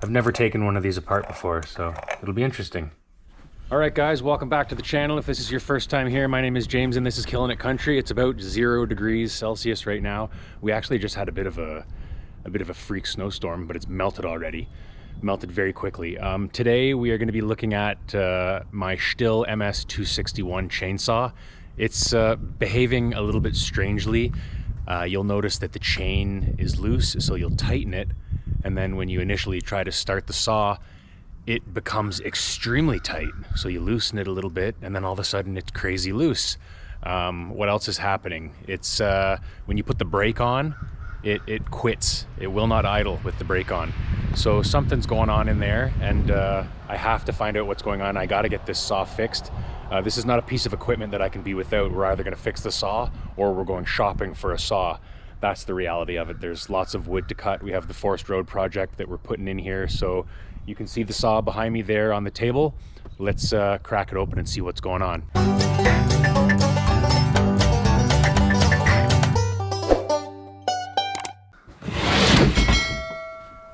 I've never taken one of these apart before, so it'll be interesting. All right, guys, welcome back to the channel. If this is your first time here, my name is James and this is Killing It Country. It's about 0 degrees Celsius right now. We actually just had a bit of a freak snowstorm, but it's melted already. Melted very quickly. Today we are going to be looking at my Stihl MS261 chainsaw. It's behaving a little bit strangely. You'll notice that the chain is loose, so you'll tighten it, and then when you initially try to start the saw, it becomes extremely tight. So you loosen it a little bit, and then all of a sudden it's crazy loose. What else is happening? It's when you put the brake on, it quits. It will not idle with the brake on. So something's going on in there, and I have to find out what's going on. I got to get this saw fixed. This is not a piece of equipment that I can be without. We're either going to fix the saw or we're going shopping for a saw. That's the reality of it. There's lots of wood to cut. We have the forest road project that we're putting in here. So you can see the saw behind me there on the table. Let's crack it open and see what's going on.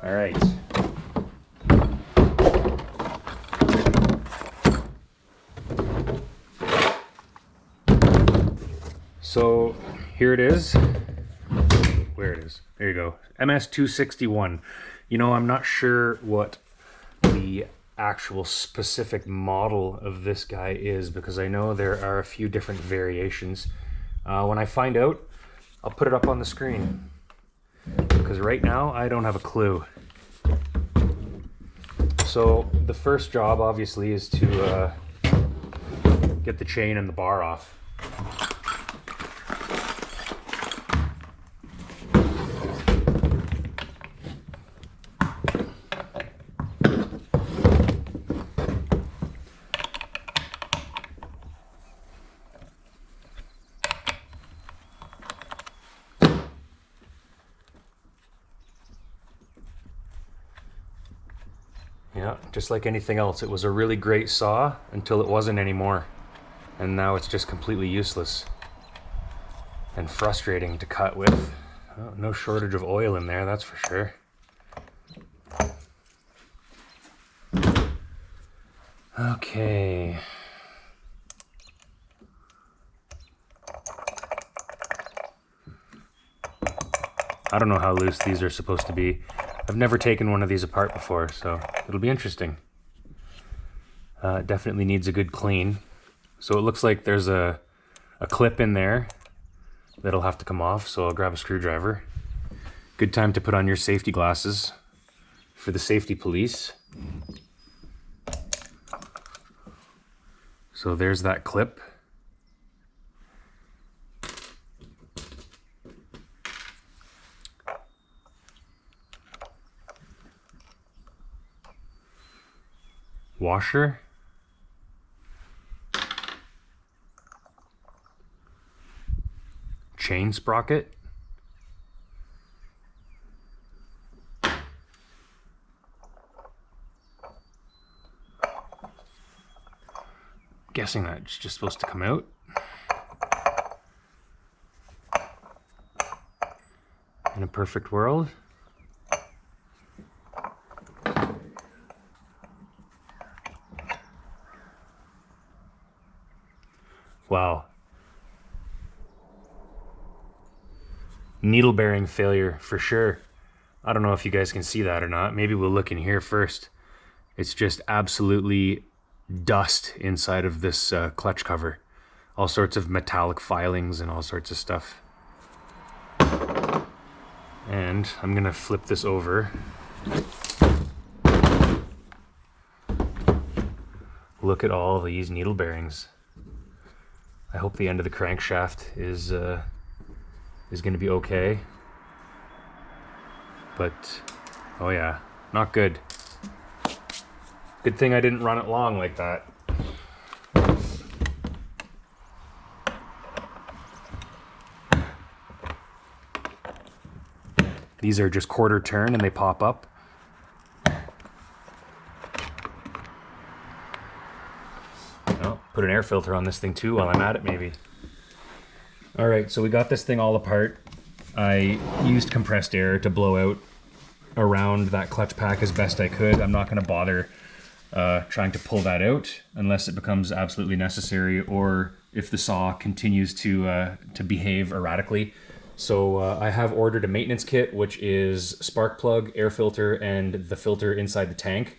All right. So here it is. Where it is. There you go. MS261. You know, I'm not sure what the actual specific model of this guy is, because I know there are a few different variations. When I find out, I'll put it up on the screen, because right now I don't have a clue. So the first job obviously is to get the chain and the bar off. Yeah, just like anything else, it was a really great saw until it wasn't anymore. And now it's just completely useless and frustrating to cut with. Oh, no shortage of oil in there, that's for sure. Okay. I don't know how loose these are supposed to be. I've never taken one of these apart before, so it'll be interesting. It definitely needs a good clean. So it looks like there's a clip in there that'll have to come off, so I'll grab a screwdriver. Good time to put on your safety glasses for the safety police. So there's that clip. Washer. Chain sprocket. Guessing that's just supposed to come out. In a perfect world. Wow. Needle bearing failure for sure. I don't know if you guys can see that or not. Maybe we'll look in here first. It's just absolutely dust inside of this clutch cover. All sorts of metallic filings and all sorts of stuff. And I'm gonna flip this over. Look at all these needle bearings. I hope the end of the crankshaft is going to be okay. But, oh yeah, not good. Good thing I didn't run it long like that. These are just quarter turn and they pop up. Put an air filter on this thing too while I'm at it, maybe. All right, so we got this thing all apart. I used compressed air to blow out around that clutch pack as best I could. I'm not going to bother trying to pull that out unless it becomes absolutely necessary, or if the saw continues to behave erratically. So I have ordered a maintenance kit, which is spark plug, air filter, and the filter inside the tank.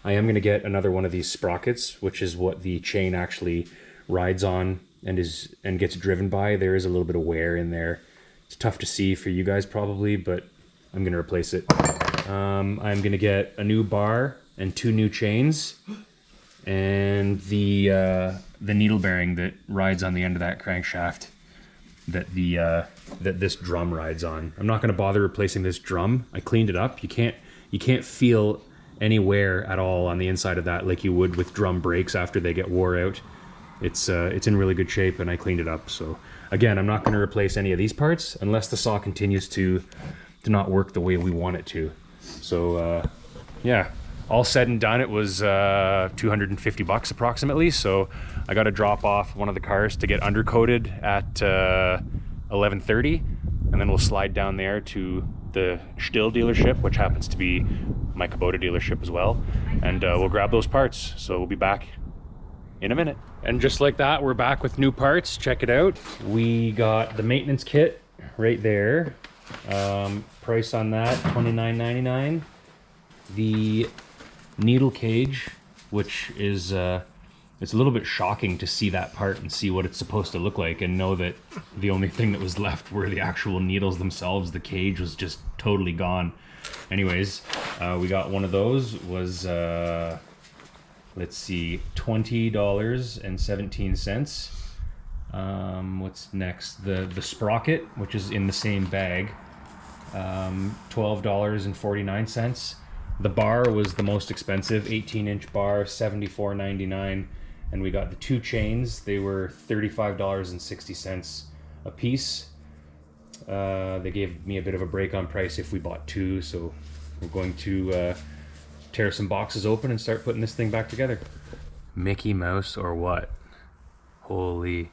I am going to get another one of these sprockets, which is what the chain actually rides on and gets driven by. There is a little bit of wear in there. It's tough to see for you guys probably, but I'm going to replace it. I'm going to get a new bar and 2 new chains, and the needle bearing that rides on the end of that crankshaft that this drum rides on. I'm not going to bother replacing this drum. I cleaned it up. You can't feel any wear at all on the inside of that like you would with drum brakes after they get wore out. It's in really good shape, and I cleaned it up. So again, I'm not going to replace any of these parts unless the saw continues to not work the way we want it to. So yeah, all said and done, it was $250 approximately. So I got to drop off one of the cars to get undercoated at 11:30, and then we'll slide down there to the Stihl dealership, which happens to be my Kubota dealership as well, and we'll grab those parts. So we'll be back in a minute. And just like that, we're back with new parts. Check it out. We got the maintenance kit right there. Price on that $29.99. The needle cage, which is it's a little bit shocking to see that part and see what it's supposed to look like, and know that the only thing that was left were the actual needles themselves. The cage was just totally gone. Anyways, we got one of those. Was let's see, $20.17. What's next? The sprocket, which is in the same bag, $12.49. The bar was the most expensive, 18-inch bar, $74.99. And we got the 2 chains. They were $35.60 a piece. They gave me a bit of a break on price if we bought 2, so we're going to tear some boxes open and start putting this thing back together. Mickey Mouse or what? Holy.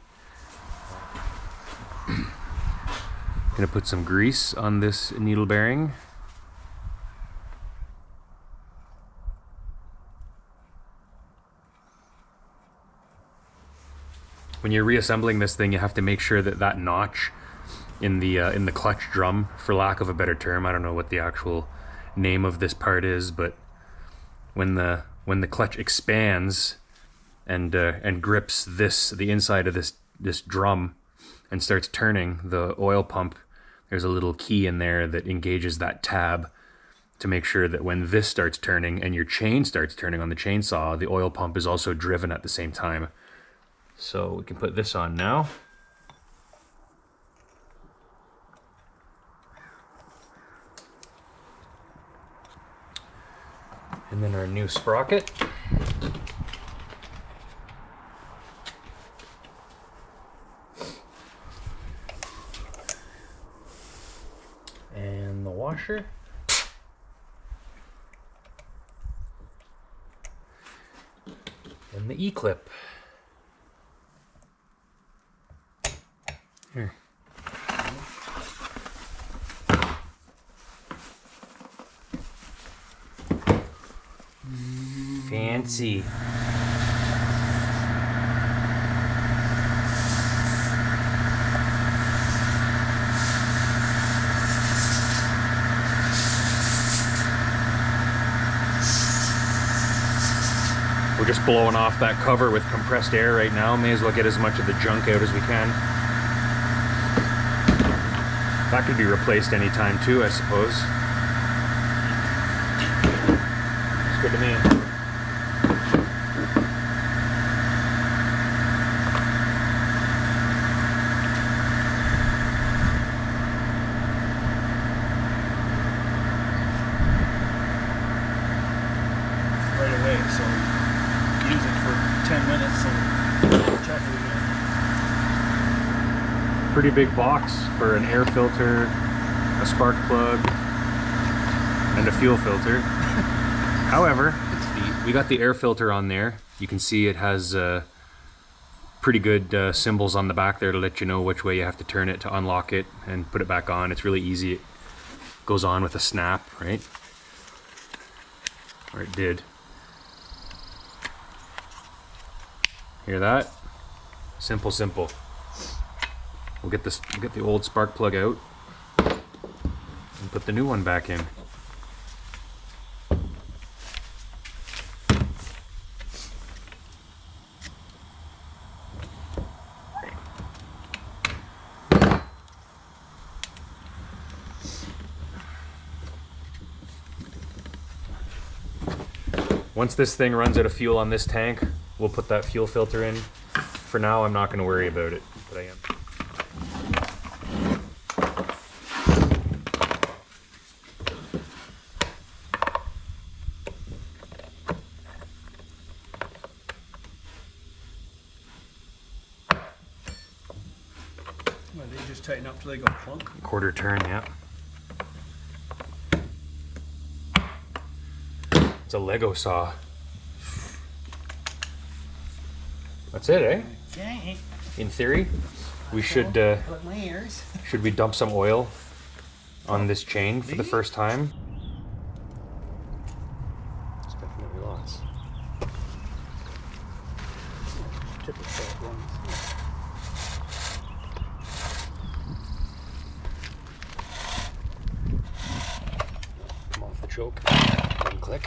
Gonna put some grease on this needle bearing. When you're reassembling this thing, you have to make sure that that notch in the clutch drum, for lack of a better term, I don't know what the actual name of this part is, but when the clutch expands and grips the inside of this drum and starts turning, the oil pump, there's a little key in there that engages that tab to make sure that when this starts turning and your chain starts turning on the chainsaw, the oil pump is also driven at the same time. So we can put this on now. And then our new sprocket. And the washer. And the E-clip. Here. Fancy. We're just blowing off that cover with compressed air right now. May as well get as much of the junk out as we can. That could be replaced anytime too, I suppose. It's good to me. Right away, so use it for 10 minutes and check it again. Pretty big box for an air filter, a spark plug, and a fuel filter. However, we got the air filter on there. You can see it has pretty good symbols on the back there to let you know which way you have to turn it to unlock it and put it back on. It's really easy. It goes on with a snap, right? Or it did. Hear that? Simple, simple. We'll get the old spark plug out and put the new one back in. Once this thing runs out of fuel on this tank, we'll put that fuel filter in. For now, I'm not going to worry about it, but I am. Well, they just tighten up till they go plunk. Quarter turn, yeah. It's a Lego saw. That's it, eh? Okay. In theory, we should Put my ears. should we dump some oil on this chain for the first time? It's definitely lots. Typical ones. Come off the choke. One click.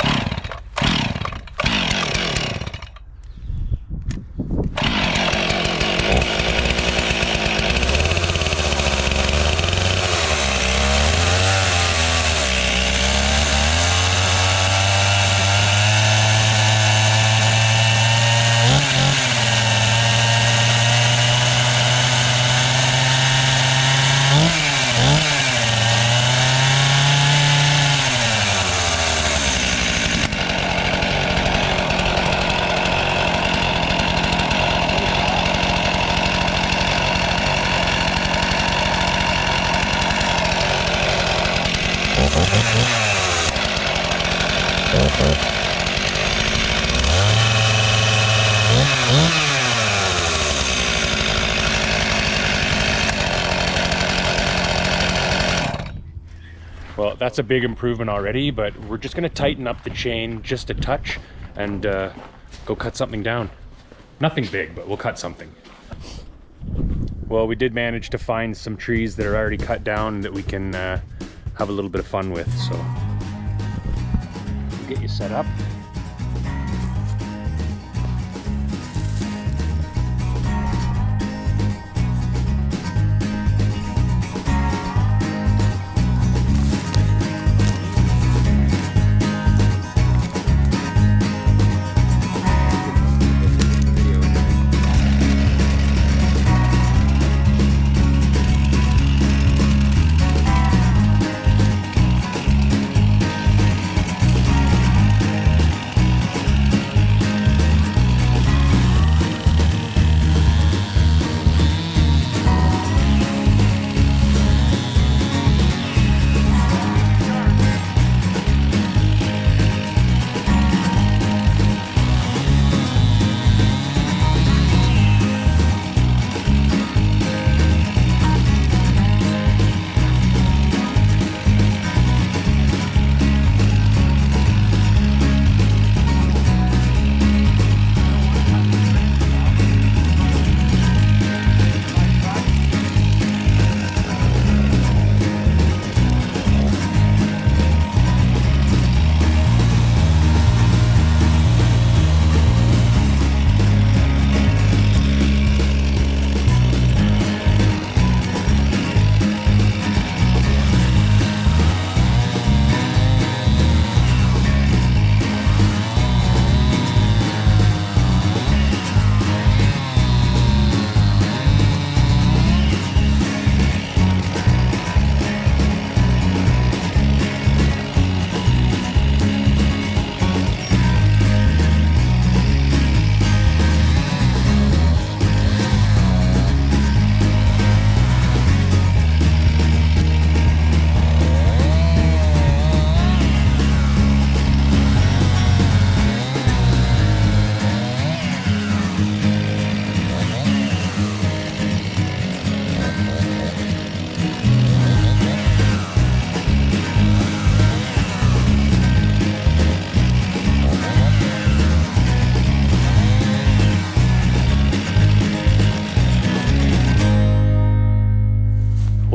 Well, that's a big improvement already, but we're just gonna tighten up the chain just a touch and go cut something down. Nothing big, but we'll cut something. Well, we did manage to find some trees that are already cut down that we can have a little bit of fun with, so we'll get you set up.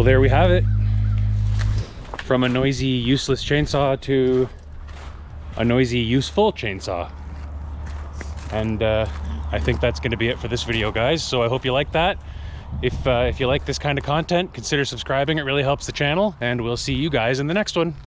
Well, there we have it. From a noisy, useless chainsaw to a noisy, useful chainsaw. And I think that's going to be it for this video, guys. So I hope you like that. If you like this kind of content, consider subscribing. It really helps the channel, and we'll see you guys in the next one.